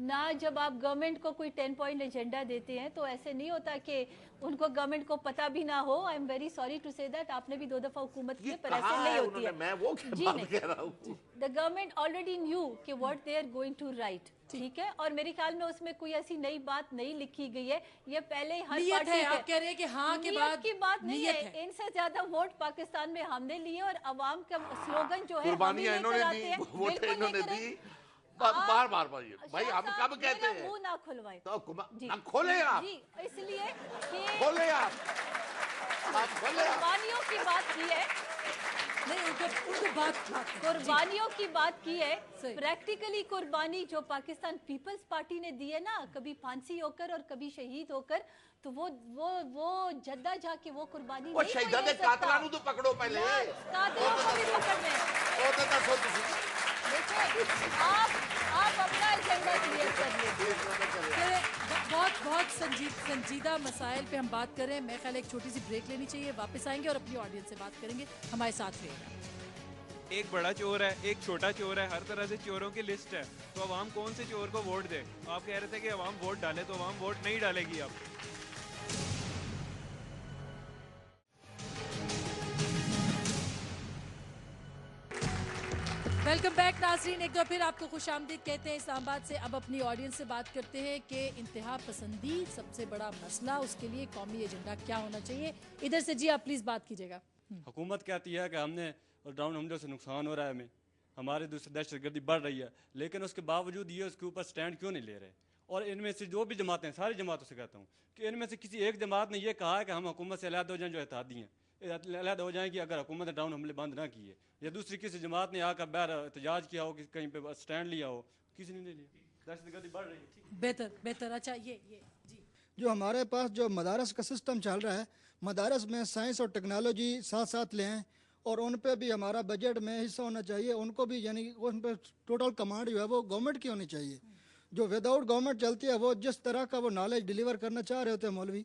ना। जब आप गवर्नमेंट को कोई 10 पॉइंट एजेंडा देते हैं तो ऐसे नहीं होता कि उनको गवर्नमेंट को पता भी ना हो। I am very sorry to say that, आपने भी 2 दफा हुकूमत की, पर ऐसे नहीं होती है। मैं वो क्या जी बात नहीं, कह रहा हूँ। द गवर्नमेंट ऑलरेडी न्यू कि what they are going to right, ठीक है। और मेरे ख्याल में उसमें कोई ऐसी नई बात नहीं लिखी गई है, ये पहले ही हर नियत पार्टी है, आप कह रहे हैं कि हाँ के नियत बाद की बात नहीं नियत है। इनसे ज्यादा वोट पाकिस्तान में हमने लिए और अवाम का स्लोगन जो है कुर्बानियां हम ही इन्होंने लेकर दी, आते हैं। वोट बिल्कुल इन्होंने नहीं दी, करें। बार भाई हम साहब, कब कहते मेरा हैं मुंह ना खुलवाए तो जी। ना खोले आप, जी, इसलिए कि खोले आप खोले आप। कुर्बानियों की बात की है, नहीं, उनको बात कुर्बानियों की बात की है। सही। प्रैक्टिकली कुर्बानी जो पाकिस्तान पीपल्स पार्टी ने दी है ना, कभी फांसी होकर और कभी शहीद होकर, तो वो जद्दा जाके वो कुर्बानी वो नहीं कोई शहीदां ले दे सकता। कातलां तो पकड़ो पहले, कातिलों को भी पकड़ने हैं। वो तो दसो तुसी देखिए, आप अपना एजेंडा क्लियर कर लीजिए। बहुत संजीदा मसाइल पे हम बात करें। मैं ख्याल एक छोटी सी ब्रेक लेनी चाहिए, वापस आएंगे और अपनी ऑडियंस से बात करेंगे। हमारे साथ रहिएगा। एक बड़ा चोर है, एक छोटा चोर है, हर तरह से चोरों की लिस्ट है, तो अवाम कौन से चोर को वोट दे? आप कह रहे थे कि अवाम वोट डाले, तो अवाम वोट नहीं डालेगी अब। वेलकम बैक नाजरीन, एक बार फिर आपको खुश आमदीद कहते हैं इस्लामाबाद से। अब अपनी ऑडियंस से बात करते हैं कि इंतहा पसंदी सबसे बड़ा मसला, उसके लिए कौमी एजेंडा क्या होना चाहिए। इधर से जी आप प्लीज बात कीजिएगा। हुकूमत कहती है कि हमने ड्रोन हमलों से नुकसान हो रहा है, हमें हमारे दूसरी दहशतगर्दी बढ़ रही है, लेकिन उसके बावजूद ये उसके ऊपर स्टैंड क्यों नहीं ले रहे? और इनमें से जो भी जमातें, सारी जमातों से कहता हूँ कि इनमें से किसी एक जमात ने यह कहा है कि हम हुकूमत से अलहदा हो जाएं, जो एहतियाती हैं अलहदा हो जाएं कि अगर हुकूमत ने ड्रोन हमले बंद ना किए, या दूसरी किसी जमात ने आकर बाहर एहतजाज किया हो कि कहीं पे स्टैंड लिया हो, किसी ने नहीं लिया। दहशतगर्दी बढ़ रही है। बेहतर अच्छा ये जी जो हमारे पास जो मदारस का सिस्टम चल रहा है, मदारस में साइंस और टेक्नोलॉजी साथ साथ ले आएँ और उन पे भी हमारा बजट में हिस्सा होना चाहिए। उनको भी यानी उन पर टोटल कमांड जो है वो गवर्नमेंट की होनी चाहिए। जो विदाउट गवर्नमेंट चलती है, वो जिस तरह का वो नॉलेज डिलीवर करना चाह रहे होते हैं मौलवी,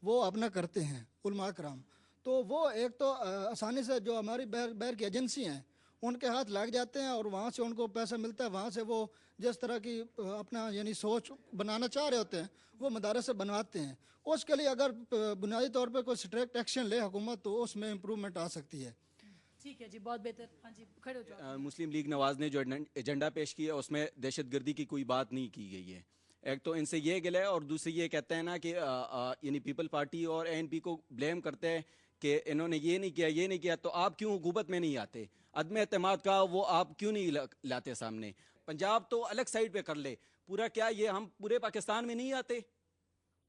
वो अपना करते हैं उलमा कराम। तो वो एक तो आसानी से जो हमारी बाहर की एजेंसी हैं उनके हाथ लग जाते हैं और वहाँ से उनको पैसा मिलता है, वहाँ से वो जिस तरह की अपना यानी सोच बनाना चाह रहे होते हैं वो मदारस से बनवाते हैं। उसके लिए अगर बुनियादी तौर पर कोई स्ट्रिक्ट एक्शन ले हुकूमत तो उसमें इम्प्रूवमेंट आ सकती है। ठीक है जी, बहुत बेहतर। हाँ जी, खड़े हो जाओ। मुस्लिम लीग नवाज ने जो एजेंडा पेश किया उसमें दहशतगर्दी की कोई बात नहीं की गई है। एक तो इनसे ये गिला है और दूसरी ये कहते हैं ना कि यानी पीपल पार्टी और ANP को ब्लेम करते हैं कि इन्होंने ये नहीं किया ये नहीं किया, तो आप क्यों हुकूमत में नहीं आते? अदम एतमाद का वो आप क्यों नहीं लाते सामने? पंजाब तो अलग साइड पे कर ले, पूरा क्या ये हम पूरे पाकिस्तान में नहीं आते?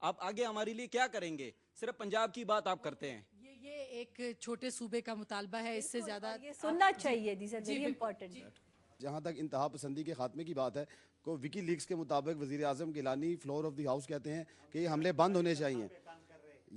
आप आगे हमारे लिए क्या करेंगे? सिर्फ पंजाब की बात आप करते हैं। ये एक छोटे सूबे का मुतालबा है, इससे ज्यादा ये सुनना चाहिए। This is very important. जहाँ तक इंतहा पसंदी के खात्मे की बात है, को विकी लीक्स के मुताबिक वज़ीर आज़म Gilani floor of the house कहते हैं कि ये हमले बंद होने चाहिए,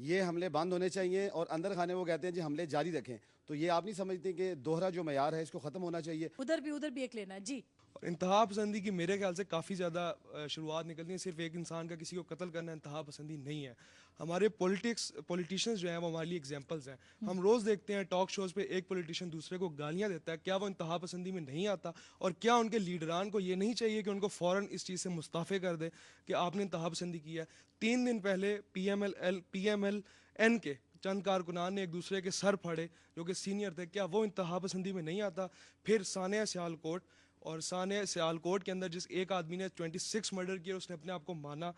ये हमले बंद होने चाहिए, और अंदर खाने वो कहते हैं जी हमले जारी रखें। तो ये आप नहीं समझते कि दोहरा जो मयार है इसको ख़त्म होना चाहिए? उधर भी एक लेना जी। इंतहा पसंदी की मेरे ख्याल से काफ़ी ज़्यादा शुरुआत निकलती है। सिर्फ एक इंसान का किसी को कत्ल करना इंतहा पसंदी नहीं है। हमारे पॉलिटिशियंस जो हैं वो हमारे लिए एग्जांपल्स हैं। हम रोज़ देखते हैं टॉक शोज़ पे एक पॉलिटिशियन दूसरे को गालियां देता है, क्या वो इंतहा पसंदी में नहीं आता? और क्या उनके लीडरान को ये नहीं चाहिए कि उनको फ़ौरन इस चीज़ से मुस्ताफ़े कर दे कि आपने इंतहा पसंदी की है? 3 दिन पहले PMLN के चंद कारकुनान ने एक दूसरे के सर फाड़े जो कि सीनियर थे, क्या वो इंतहा पसंदी में नहीं आता? फिर सानिया सियालकोट, और सानिया सियालकोट के अंदर जिस एक आदमी ने 26 मर्डर किए उसने अपने आप को माना,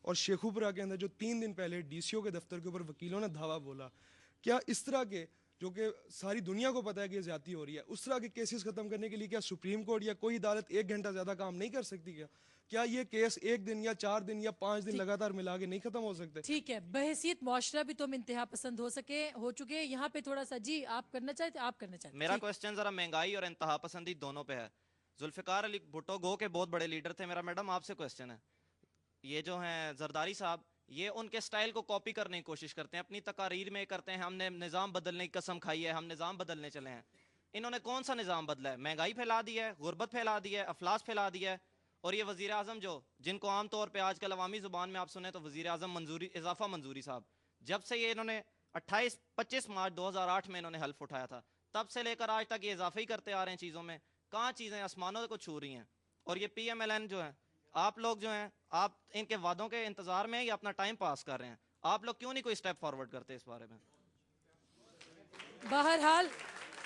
और शेखुपुरा के अंदर जो 3 दिन पहले DCO के दफ्तर के ऊपर वकीलों ने धावा बोला, क्या इस तरह के जो कि सारी दुनिया को पता है कि ज्यादती हो रही है, उस तरह के केसेस खत्म करने के लिए क्या सुप्रीम कोर्ट या कोई अदालत 1 घंटा ज्यादा काम नहीं कर सकती? क्या ये केस 1 दिन या 4 दिन या 5 दिन लगातार मिला के नहीं खत्म हो सकते? ठीक है, बहसीत मुआशरा भी तुम इंतहा पसंद हो चुके। यहाँ पे थोड़ा सा जी आप करना चाहते, आप करना चाहते। मेरा क्वेश्चन जरा महंगाई और इंतहा पसंदी दोनों पे है। जुल्फिकार अली भुट्टो गो के बहुत बड़े लीडर थे। मेरा मैडम आपसे क्वेश्चन है, ये जो हैं जरदारी साहब, ये उनके स्टाइल को कॉपी करने की कोशिश करते हैं, अपनी तकारीर में करते हैं हमने निज़ाम बदलने की कसम खाई है, हम निज़ाम बदलने चले हैं। इन्होंने कौन सा निज़ाम बदला है? महंगाई फैला दी है, गुर्बत फैला दी है, अफलास फैला दिया है। और ये वज़ीर आज़म जो जिनको आमतौर पर आजकल अवामी ज़ुबान में आप सुने तो वज़ीर आज़म इजाफा मंजूरी साहब, जब से ये इन्होंने 25 मार्च 2008 में इन्होंने हल्फ उठाया था, तब से लेकर आज तक ये इजाफा ही करते आ रहे हैं चीज़ों में। कहाँ चीज़ें आसमानों को छू रही हैं? और ये PMLN जो है, आप लोग जो हैं, आप इनके वादों के इंतजार में या अपना टाइम पास कर रहे हैं? आप लोग क्यों नहीं कोई स्टेप फॉरवर्ड करते इस बारे में? बहरहाल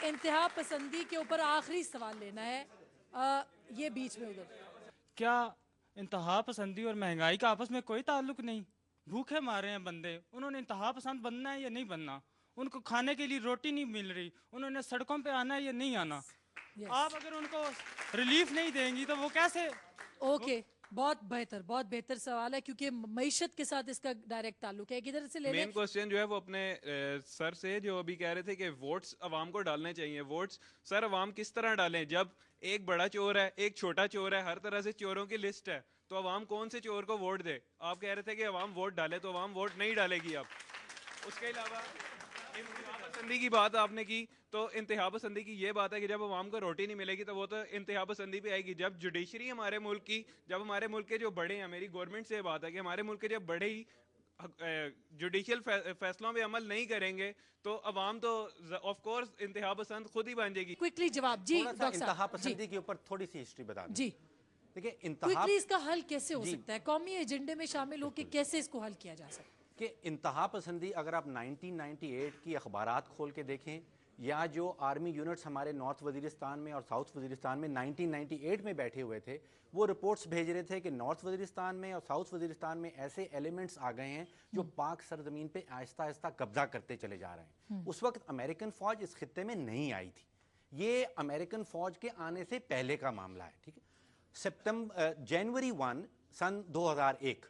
इंतहा पसंदी के ऊपर आखिरी सवाल लेना है। ये बीच में उधर, क्या इंतहा पसंदी और महंगाई का आपस में कोई ताल्लुक नहीं? भूखे मारे हैं बंदे, उन्होंने इंतहा पसंद बनना है या नहीं बनना? उनको खाने के लिए रोटी नहीं मिल रही, उन्होंने सड़कों पे आना है या नहीं आना? आप अगर उनको रिलीफ नहीं देंगी तो वो कैसे? ओके, बहुत बेहतर सवाल है, क्योंकि मईशत के साथ इसका डायरेक्ट ताल्लुक है। किधर से ले मेन क्वेश्चन जो है वो अपने सर से, जो अभी कह रहे थे कि वोट्स अवाम को डालने चाहिए। वोट्स सर अवाम किस तरह डालें जब एक बड़ा चोर है, एक छोटा चोर है, हर तरह से चोरों की लिस्ट है, तो अवाम कौन से चोर को वोट दे? आप कह रहे थे कि अवाम वोट डाले, तो अवाम वोट नहीं डालेगी। अब उसके अलावा इंतहा पसंदी की बात आपने की, तो इंतहा पसंदी की ये बात है कि जब अवाम को रोटी नहीं मिलेगी तो वो तो इंतहा पसंदी पे आएगी। जब जुडिशरी हमारे मुल्क की, जब हमारे मुल्क के जो बड़े हैं, मेरी गवर्नमेंट से बात है कि हमारे मुल्क के जब बड़े ही जुडिशियल फैसलों पे अमल नहीं करेंगे तो अवाम तो ऑफ कोर्स इंतहा पसंद खुद ही बन जाएगी। क्विकली जवाब जी डॉक्टर इंतहा साहब पसंदी के ऊपर थोड़ी सी हिस्ट्री बता दें जी। देखिए, क्विकली इसका हल कैसे हो सकता है? कौमी एजेंडे में शामिल होकर कैसे इसको हल किया जा सकता है? कि इंतहा पसंदी अगर आप 1998 की अखबारात खोल के देखें, या जो आर्मी यूनिट्स हमारे नॉर्थ वजीरिस्तान में और साउथ वजीरिस्तान में 1998 में बैठे हुए थे, वो रिपोर्ट्स भेज रहे थे कि नॉर्थ वजीरिस्तान में और साउथ वजीरिस्तान में ऐसे एलिमेंट्स आ गए हैं जो पाक सरजमीन पे आहिस्ता आहिस्ता कब्जा करते चले जा रहे हैं। उस वक्त अमेरिकन फ़ौज इस खित्ते में नहीं आई थी, ये अमेरिकन फ़ौज के आने से पहले का मामला है। ठीक है, जनवरी 1 सन 2001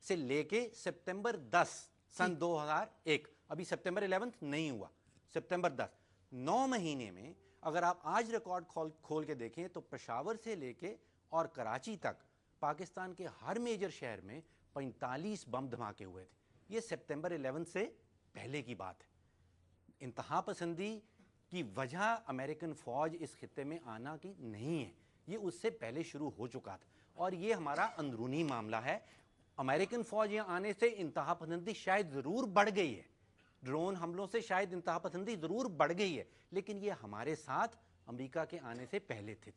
से लेके सितंबर 10 सन 2001, अभी सितंबर 11 नहीं हुआ, सितंबर 10, 9 महीने में अगर आप आज रिकॉर्ड खोल के देखें तो पेशावर से लेके और कराची तक पाकिस्तान के हर मेजर शहर में 45 बम धमाके हुए थे। ये सितंबर 11 से पहले की बात है। इंतहा पसंदी की वजह अमेरिकन फ़ौज इस खित्ते में आना की नहीं है, ये उससे पहले शुरू हो चुका था और ये हमारा अंदरूनी मामला है। अमेरिकन फ़ौज यहाँ आने से इंतहा पसंदी शायद ज़रूर बढ़ गई है, ड्रोन हमलों से शायद इंतहा पसंदी ज़रूर बढ़ गई है, लेकिन ये हमारे साथ अमेरिका के आने से पहले थी।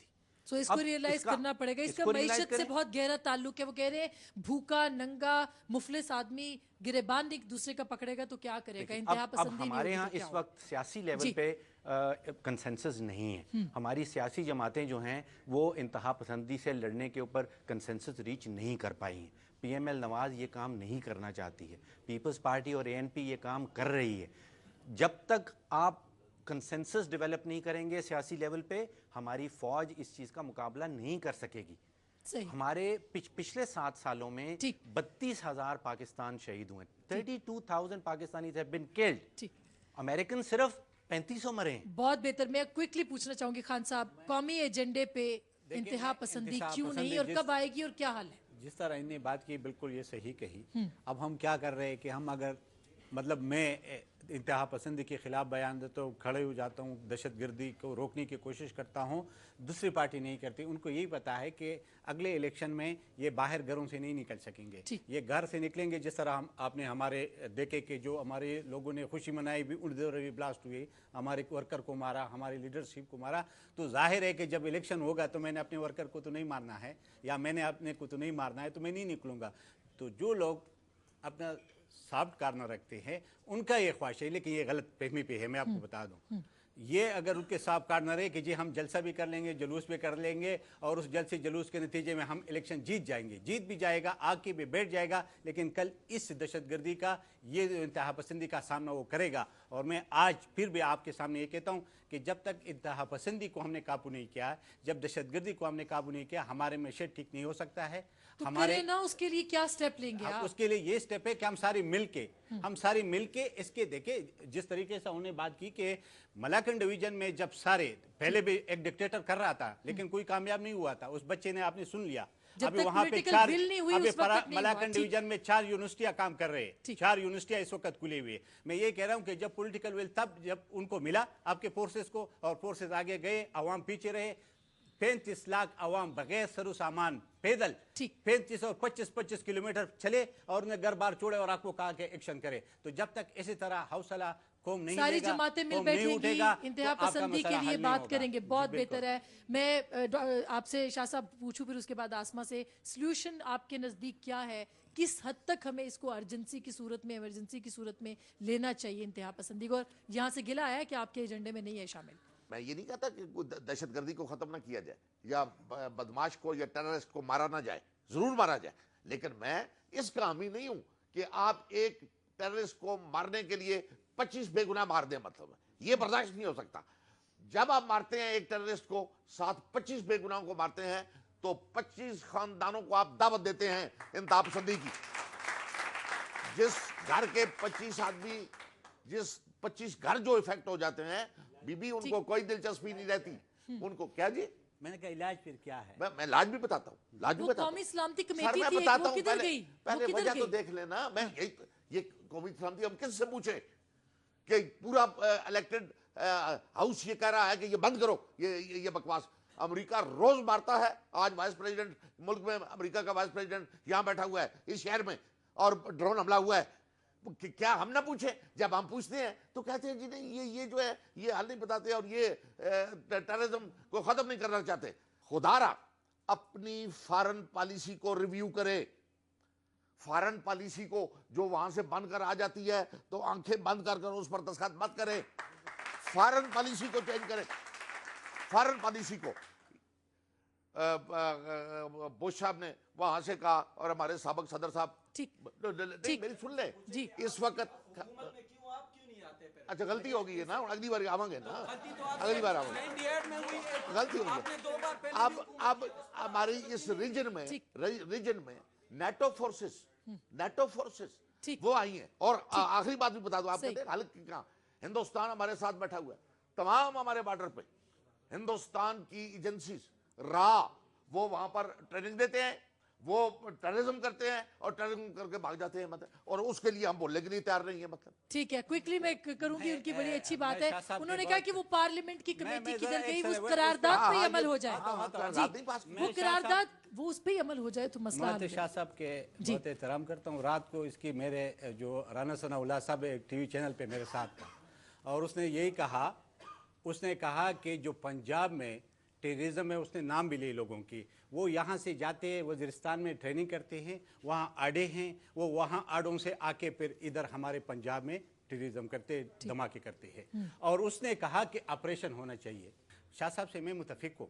तो इसको रियलाइज करना पड़ेगा, इसका मईशत से बहुत गहरा ताल्लुक है। वो कह रहे हैं भूखा नंगा मुफलिस आदमी गिरेबान एक दूसरे का पकड़ेगा तो क्या करेगा, इंतहा पसंदी। हमारे यहाँ इस वक्त सियासी लेवल पे कंसेंसस नहीं है। हमारी सियासी जमातें जो हैं वो इंतहा पसंदी से लड़ने के ऊपर कंसेंसस रीच नहीं कर पाई हैं। PML नवाज ये काम नहीं करना चाहती है, पीपल्स पार्टी और ANP ये काम कर रही है। जब तक आप कंसेंसस डेवलप नहीं करेंगे सियासी लेवल पे, हमारी फौज इस चीज़ का मुकाबला नहीं कर सकेगी। हमारे पिछले 7 सालों में 32,000 पाकिस्तान शहीद हुए, 32,000 Pakistanis have been killed. American सिर्फ 3500 मरे हैं। बहुत बेहतर। मैं क्विकली पूछना चाहूंगी खान साहब, कौमी एजेंडे पे इंतहा पसंदी क्यों नहीं और कब आएगी और क्या हाल है? जिस तरह इन्हें बात की बिल्कुल ये सही कही। अब हम क्या कर रहे हैं कि हम अगर मतलब मैं इंतहा पसंदी के खिलाफ बयान देता हूँ, खड़े हो जाता हूँ, दहशतगर्दी को रोकने की कोशिश करता हूँ, दूसरी पार्टी नहीं करती। उनको यही पता है कि अगले इलेक्शन में ये बाहर घरों से नहीं निकल सकेंगे, ये घर से निकलेंगे। जिस तरह आपने हमारे देखे कि जो हमारे लोगों ने खुशी मनाई भी, उड़दौरी ब्लास्ट हुई, हमारे वर्कर को मारा, हमारी लीडरशिप को मारा, तो जाहिर है कि जब इलेक्शन होगा तो मैंने अपने वर्कर को तो नहीं मारना है या मैंने अपने को तो नहीं मारना है, तो मैं नहीं निकलूँगा। तो जो लोग अपना सॉफ्ट कार्नर रखते हैं उनका ये ख्वाहिश है, लेकिन ये गलत फहमी पे है। मैं आपको बता दूं, ये अगर उनके सॉफ्ट कार्नर है कि जी हम जलसा भी कर लेंगे, जुलूस भी कर लेंगे और उस जलसे जुलूस के नतीजे में हम इलेक्शन जीत जाएंगे, जीत भी जाएगा, आग के भी बैठ जाएगा, लेकिन कल इस दहशतगर्दी का ये इंतहा पसंदी का सामना वो करेगा। और मैं आज फिर भी आपके सामने ये कहता हूँ कि जब तक इंतहा पसंदी को हमने काबू नहीं किया, जब दहशतगर्दी को हमने काबू नहीं किया, हमारे मैशेट ठीक नहीं हो सकता है। तो हमारे ना उसके लिए क्या स्टेप लेंगे आप? उसके लिए ये स्टेप है कि हम सारी मिलके इसके देखे। जिस तरीके से उन्होंने बात की कि मलाकन डिवीजन में जब सारे पहले भी एक डिक्टेटर कर रहा था लेकिन कोई कामयाब नहीं हुआ था, उस बच्चे ने आपने सुन लिया। अभी वहां पे मलाकन डिवीजन में 4 यूनिवर्सिटियां काम कर रहे हैं, 4 यूनिवर्सिटियां इस वक्त खुली हुई है। मैं ये कह रहा हूं कि जब पॉलिटिकल विल तब जब उनको मिला आपके फोर्सेस को, और फोर्सेस आगे गए, अवाम पीछे रहे। 35 लाख अवाम बगैर सरू सामान पैदल 35 और 25 किलोमीटर चले और उन्हें घर बार छोड़े और आपको कहा कि एक्शन करे। तो जब तक इसी तरह हौसला कौम नहीं सारी जमातें मिल बैठेंगी, इंतहा पसंदी के लिए बात करेंगे। बहुत बेहतर है। मैं आपसे शाह साहब पूछूं, फिर उसके बाद आसमा से, सोल्यूशन आपके नजदीक क्या है? किस हद तक हमें इसको अर्जेंसी की सूरत में, इमरजेंसी की सूरत में लेना चाहिए इंतहा पसंदी को? और यहाँ से गिला है कि आपके एजेंडे में नहीं है शामिल। मैं ये नहीं कहता कि दहशतगर्दी को खत्म ना किया जाए या बदमाश को या टेररिस्ट को मारा ना जाए, जरूर मारा जाए, लेकिन मैं इसका हामी नहीं हूं कि आप एक टेररिस्ट को मारने के लिए 25 बेगुनाह मार दें। मतलब ये बर्दाश्त नहीं हो सकता। जब आप मारते हैं एक टेररिस्ट को, साथ 25 बेगुनाहों को मारते हैं, तो 25 खानदानों को आप दावत देते हैं इंतहा पसंदी की। जिस घर के 25 आदमी, जिस 25 घर जो इफेक्ट हो जाते हैं, बीबी उनको कोई दिलचस्पी नहीं रहती। उनको क्या जी, मैंने कहा इलाज फिर क्या है? मैं इलाज भी बताता हूँ, इलाज भी बताता हूँ। कौमी सलामती कमेटी मैं थी, बताता वो हूँ, किधर गई? पहले वजह तो देख लेना। मैं ये कौमी सलामती हम किससे पूछे कि पूरा इलेक्टेड हाउस ये कह रहा है कि ये बंद करो, ये बकवास। अमेरिका रोज मारता है। आज वाइस प्रेसिडेंट मुल्क में, अमेरिका का वाइस प्रेसिडेंट यहाँ बैठा हुआ है इस शहर में, और ड्रोन हमला हुआ है। क्या हम ना पूछे? जब हम पूछते हैं तो कहते हैं जी नहीं, ये जो है ये हल नहीं बताते और ये टेररिज्म को खत्म नहीं करना चाहते। खुदारा अपनी फॉरेन पॉलिसी को रिव्यू करे। फॉरेन पॉलिसी को जो वहां से बन कर आ जाती है तो आंखें बंद कर उस पर दस्तखत मत करे। फॉरेन पॉलिसी को चेंज करे। फॉरेन पॉलिसी को बुश साहब ने वहां से कहा और हमारे साबिक सदर साहब, ठीक मेरी सुन ले जी, इस वक्त अच्छा गलती हो गई है ना, अगली बार आवांगे ना, अगली बार आवांगे, गलती हो गई। अब हमारी इस रीजन में नेटो फोर्सेस वो आई हैं। और आखिरी बात भी बता दो, आप कहते हैं हालत कहाँ, हिंदुस्तान हमारे साथ बैठा हुआ है। तमाम हमारे बॉर्डर पे हिंदुस्तान की एजेंसीज वो वहां पर ट्रेनिंग देते हैं, वो टेररिज्म करते हैं और टेररिज्म करके भाग जाते हैं, मतलब, और उसके लिए हम बोलने के लिए तैयार नहीं है, मतलब। ठीक है, क्विकली मैं करूंगी, उनकी बड़ी अच्छी बात है, उन्होंने कहा कि वो पार्लियामेंट की कमेटी किधर गई, वो उस करारदाद पे अमल हो जाए, वो करारदाद वो उस पे अमल हो जाए तो मसला हल है। शाह साहब के बहुत एहतराम करता हूँ। रात को इसकी मेरे जो राना सनाउल्लाह साहब एक टीवी चैनल पे मेरे साथ था, और उसने यही कहा, उसने कहा कि जो पंजाब में टेररिज्म है, उसने नाम भी लिए लोगों की, वो यहाँ से जाते हैं वज़ीरिस्तान में ट्रेनिंग करते हैं, वहाँ आड़े हैं, वो वहाँ आड़ों से आके फिर इधर हमारे पंजाब में टेररिज्म करते, धमाके करते हैं। और उसने कहा कि ऑपरेशन होना चाहिए। शाह साहब से मैं मुतफिक हूँ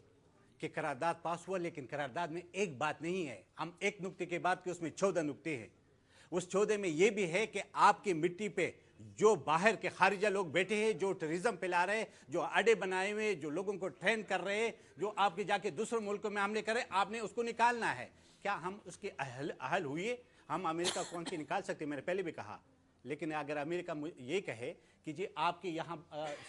कि करारदाद पास हुआ, लेकिन करारदाद में एक बात नहीं है, हम एक नुक्ते के बाद कि उसमें 14 नुक्ते हैं। उस 14 में ये भी है कि आपकी मिट्टी पे जो बाहर के खारिजा लोग बैठे हैं, जो टेररिज्म फैला रहे हैं, जो अड्डे बनाए हुए, जो लोगों को ट्रेन कर रहे हैं, जो आपके जाके दूसरे मुल्कों में हमले कर रहे हैं, आपने उसको निकालना है। क्या हम उसके अहल हुए? हम अमेरिका कौन सी निकाल सकते, मैंने पहले भी कहा, लेकिन अगर अमेरिका ये कहे कि जी आपके यहाँ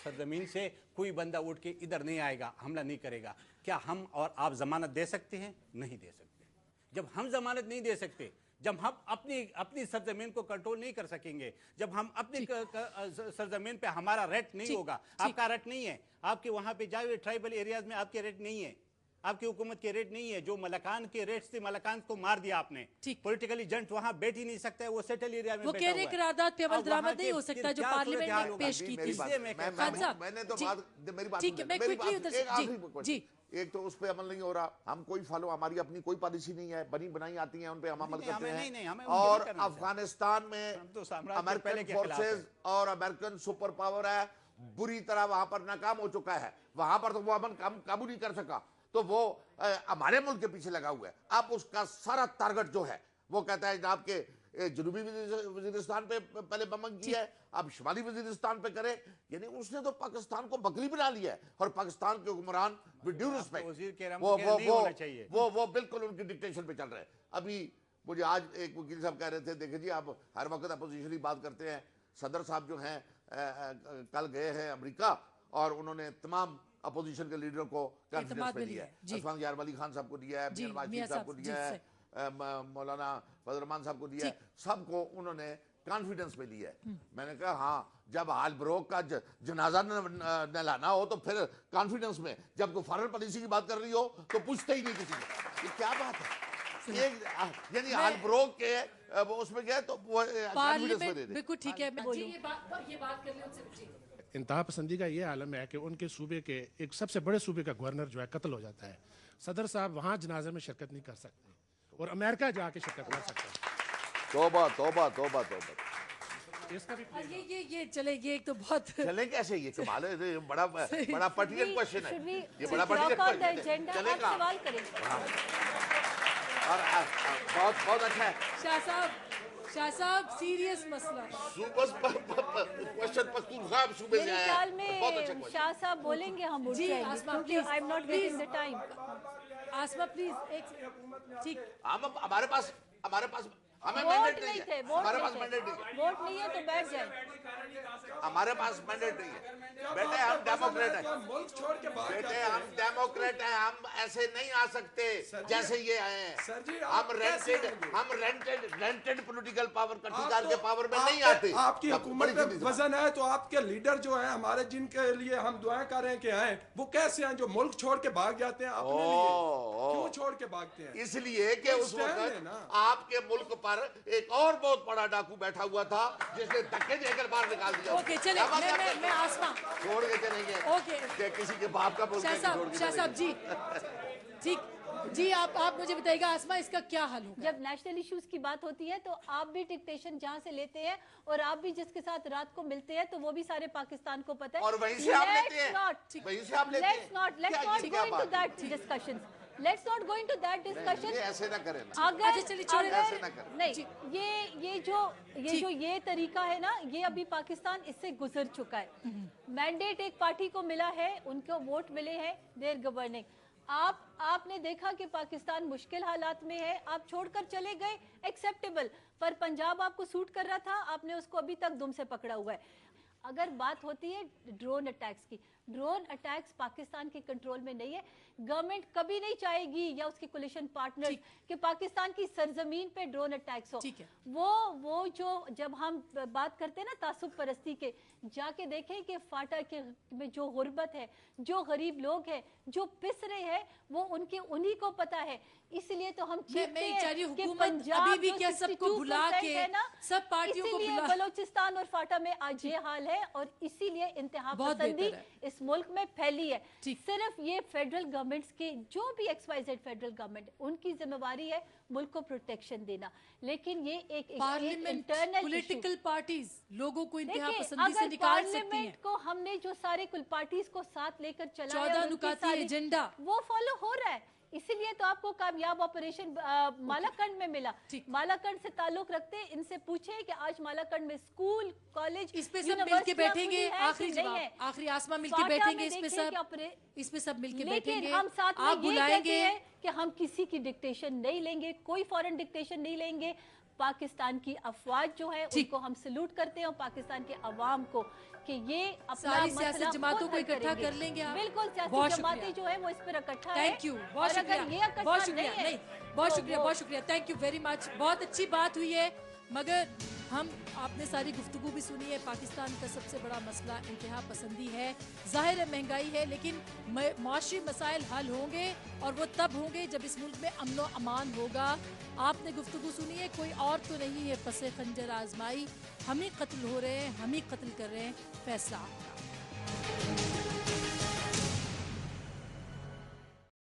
सरजमीन से कोई बंदा उठ के इधर नहीं आएगा, हमला नहीं करेगा, क्या हम और आप जमानत दे सकते हैं? नहीं दे सकते। जब हम जमानत नहीं दे सकते, जब हम अपनी सरजमीन को कंट्रोल नहीं कर सकेंगे, जब हम अपनी सरजमीन पे हमारा रेट नहीं होगा, आपका रेट नहीं है, आपके वहां पे जाए ट्राइबल एरियाज में आपके रेट नहीं है, आपकी हुकूमत के रेट नहीं है, जो मलकान के रेट्स थे, मलकान को मार दिया आपने, पॉलिटिकली एजेंट वहां बैठ ही नहीं सकता है, वो सेटल एरिया में वो कह रहे करारदाद पे अमल दरामद नहीं हो सकता जो पार्लियामेंट ने पेश की थी। मैंने तो बात, मेरी बात, ठीक है, मैं क्विकली उधर जी, एक तो उस पे अमल नहीं हो रहा, हम कोई फॉलो, हमारी अपनी कोई पॉलिसी नहीं है, बनी बनाई आती है, उन पे हम अमल करते हैं। और अफगानिस्तान में अमेरिकन फोर्सेस और अमेरिकन सुपर पावर है, बुरी तरह वहां पर नाकाम हो चुका है, वहां पर तो वो अमन काबू नहीं कर सका, तो वो हमारे मुल्क के पीछे लगा हुआ है। अब उसका सारा टारगेट जो है वो कहता है जनाब के जनूबी वजीरिस्तान पे पहले बमन किया है, अब शुमाली वजीरिस्तान पे करे, यानी उसने तो पाकिस्तान को बकरी बना लिया है। और पाकिस्तान के हुक्मरान विद ड्यू रिस्पेक्ट वो बिल्कुल उनकी डिक्टेशन पे चल रहे हैं। अभी मुझे आज एक वकील साहब कह रहे थे, देखिए जी आप हर वक्त अपोजिशन की बात करते हैं, सदर साहब जो हैं कल गए हैं अमेरिका और उन्होंने तमाम अपोजिशन के लीडरों को कॉन्फिडेंस पे दिया है, अफगान यार अली खान साहब को दिया है, मियां साहब को दिया है, मौलाना फजल रहमान साहब को दिया है, सबको उन्होंने कॉन्फिडेंस पे लिया है। मैंने कहा हाँ, जब हाल ब्रोक का जनाजा न लाना हो तो फिर कॉन्फिडेंस में, जब कोई फॉरेन पॉलिसी की बात कर रही हो तो पूछते ही नहीं किसी ने, ये क्या बात है, यानी हाल ब्रोक के उसमें गए तो वो कॉन्फिडेंस में दे दे। बिल्कुल ठीक है, मैं ये बात कर लें। इंतहा पसंदी का ये आलम है कि उनके सूबे के एक सबसे बड़े सूबे का गवर्नर जो है कत्ल हो जाता है, सदर साहब वहाँ जनाजे में शिरकत नहीं कर सकते और अमेरिका जाके शिरकत कर सकते हैं। तौबा तौबा तौबा तौबा। इसका भी ये चले, ये एक तो बहुत चले कैसे, ये कमाल है, ये बड़ा पर्टिकुलर क्वेश्चन है, ये बड़ा पर्टिकुलर क्वेश्चन है, चलेगा सवाल करेंगे और बहुत अच्छा है। शाह साहब सीरियस मसला क्वेश्चन पख्तूनख्वा सूबे से आया है, बहुत अच्छा क्वेश्चन। शाह साहब बोलेंगे, हम उठ जाएंगे क्योंकि I am not getting the time. Asma please एक ठीक, हम हमारे पास हमें मैंडेट नहीं है, हमारे पास मैंडेट नहीं है, वोट नहीं है तो बैठ जाए, हमारे पास मैंडेट नहीं है। बेटे हम डेमोक्रेट हैं, बेटे हम डेमोक्रेट हैं, हम ऐसे नहीं आ सकते जैसे ये आए हैं। हम रेंटेड पॉलिटिकल पावर कठीकार के पावर में नहीं आते। आपकी हुकूमत पे वजन है तो आपके लीडर जो है हमारे, जिनके लिए हम दुआएं कर रहे हैं कि आए, वो कैसे हैं जो मुल्क छोड़ के भाग जाते हैं अपने लिए? क्यों छोड़ के भागते हैं? इसलिए कि उस वक्त आपके मुल्क पर एक और बहुत बड़ा डाकू बैठा हुआ था जिसने धक्के देकर बाहर निकाल दिया। ओके चले, मैं आसमा छोड़ के चलेंगे। ओके, कि किसी के बाप का बोलते हैं छोड़ के शाह साहब जी, ठीक जी, आप मुझे बताइएगा आसमा इसका क्या हल होगा? जब नेशनल इश्यूज की बात होती है तो आप भी डिक्टेशन जहाँ से लेते हैं और आप भी जिसके साथ रात को मिलते हैं तो वो भी सारे पाकिस्तान को पता है, और वहीं से आप लेते हैं, वहीं से आप लेते हैं। Let's not go into that discussion. Let's not go into that discussion. ऐसे ना करें ना। अगर नहीं, ये तरीका है ना, ये अभी पाकिस्तान इससे गुजर चुका है। मैंडेट एक पार्टी को मिला है, उनको वोट मिले हैं, देयर गवर्निंग। आपने देखा कि पाकिस्तान मुश्किल हालात में है, आप छोड़कर चले गए, एक्सेप्टेबल, पर पंजाब आपको सूट कर रहा था, आपने उसको अभी तक दुम से पकड़ा हुआ है। अगर बात होती है ड्रोन अटैक्स की, ड्रोन अटैक्स पाकिस्तान के कंट्रोल में नहीं है। गवर्नमेंट कभी नहीं चाहेगी या उसके कोलिशन पार्टनर कि पाकिस्तान की सरजमीन पे ड्रोन अटैक्स हो। वो जो जब हम बात करते हैं ना तासुब परस्ती के, जाके देखें कि फाटा के में जो गुर्बत है, जो गरीब लोग हैं, जो पिस रहे हैं, वो उन्हीं को पता है। इसलिए तो हम चाहते हैं कि पंजाब अभी भी क्या सबको बुला के है ना, सब पार्टियों को इसीलिए बलोचिस्तान और फाटा में आज ये हाल है और इसीलिए इंतहा पसंदी इस मुल्क में फैली है। सिर्फ ये फेडरल गवर्नमेंट्स के जो भी XYZ फेडरल गवर्नमेंट, उनकी जिम्मेवारी है मुल्क को प्रोटेक्शन देना, लेकिन ये एक इंटरनल पॉलिटिकल पार्टीज लोगों को इंतहा पसंदी से निकाल सकती हैं। पार्लियामेंट को हमने जो सारे कुल पार्टीज को साथ लेकर चला 14 नुकाती एजेंडा वो फॉलो हो रहा है, इसीलिए तो आपको कामयाब ऑपरेशन मालाकंड में मिला। मालाकंड से ताल्लुक रखते हैं, इनसे पूछे कि आज मालाकंड में स्कूल, कॉलेज, इस पे सब मिलके बैठेंगे, आखिरी जवाब, आखिरी आसमा मिलके बैठेंगे, इस पे सब मिलके बैठेंगे, लेकिन हम साथ आप बुलाएंगे कि हम किसी की डिक्टेशन नहीं लेंगे, कोई फॉरेन डिक्टेशन नहीं लेंगे। पाकिस्तान की अफवाज जो है उनको हम सैल्यूट करते हैं और पाकिस्तान के अवाम को कि ये अपना सारी सियासी जमातों को इकट्ठा कर लेंगे आप। बिल्कुल, सियासी जमातें जो है वो इस पर इकट्ठा है। थैंक यू, बहुत शुक्रिया, बहुत शुक्रिया, नहीं बहुत शुक्रिया, बहुत शुक्रिया, थैंक यू वेरी मच। बहुत अच्छी बात हुई है, मगर हम आपने सारी गुफ्तगू भी सुनी है। पाकिस्तान का सबसे बड़ा मसला इंतहा पसंदी है, ज़ाहिर है महंगाई है, लेकिन माशी मसाइल हल होंगे और वो तब होंगे जब इस मुल्क में अमन व अमान होगा। आपने गुफ्तगू सुनी है, कोई और तो नहीं है फसे खंजर आजमाई, हम ही कत्ल हो रहे हैं, हम ही कत्ल कर रहे हैं, फैसला आपका।